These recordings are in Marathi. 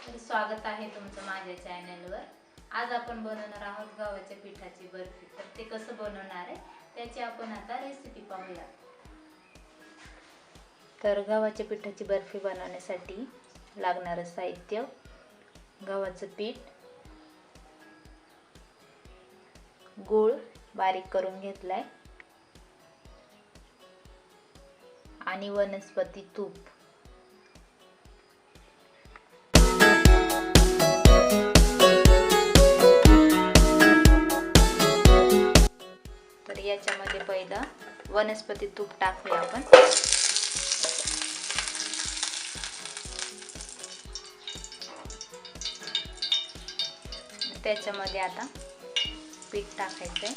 तर स्वागत आहे तुमचं माझ्या चॅनलवर। आज आपण बनवणार आहोत गव्हाच्या पिठाची बर्फी। तर ते कसं बनवणार आहे त्याची आपण आता रेसिपी पाहूया। तर गव्हाच्या पिठाची बर्फी बनवण्यासाठी लागणारे साहित्य: गव्हाचं पीठ, गूळ बारीक करून घेतलाय आणि वनस्पती तूप। तर याच्यामध्ये पहिलं वनस्पती तूप टाकूया आपण। त्याच्यामध्ये आता पीठ टाकायचंय।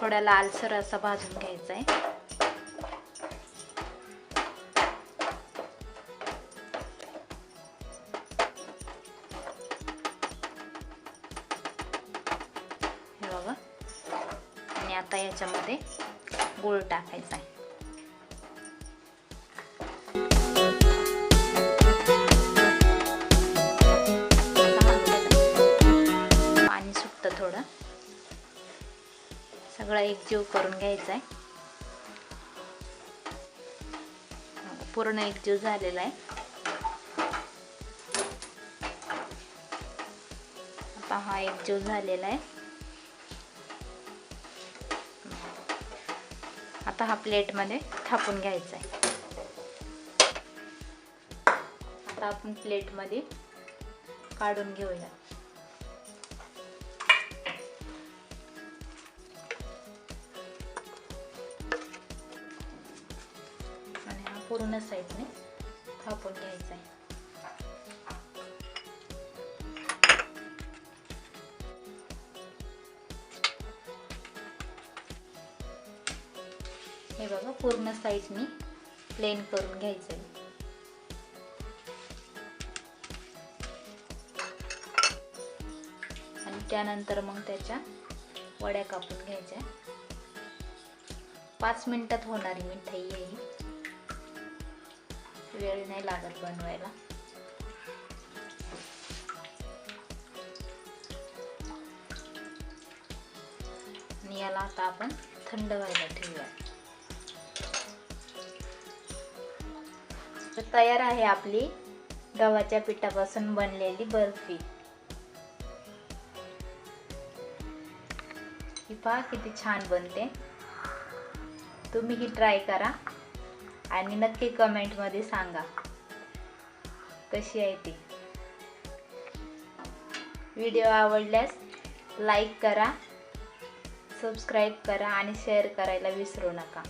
थोडा लालसर असा भाजून घ्यायचा आहे। हे बघा। आणि आता याच्यामध्ये गूळ टाकायचा आहे। पाणी सुटतं थोडं। सगळं एकजीव करून घ्यायचा आहे। पूर्ण एकजीव झालेला आहे। आता हा एकजीव झालेला आहे। आता हा प्लेट मध्ये थापून घ्यायचा आहे। आता आपण प्लेट मध्ये काढून घेऊया। पूर्ण साईडने थापून घ्यायचा आहे। हे बघा, पूर्ण साईडने प्लेन करून घ्यायचं आहे। आणि त्यानंतर मग त्याच्या वड्या कापून घ्यायच्या। 5 मिनिटात होणारी मिठाई आहे ही, वेळ नाही लागत बनवायला। आणि याला आता आपण थंड व्हायला ठेवूया। तर तयार आहे आपली गव्हाच्या पिठापासून बनलेली बर्फी। ही पहा किती छान बनते। तुम्ही ही ट्राय करा आणि नक्की कमेंट मध्ये सांगा कशी आहे ती। व्हिडिओ आवडल्यास लाईक करा, सबस्क्राईब करा आणि शेअर करायला विसरू नका।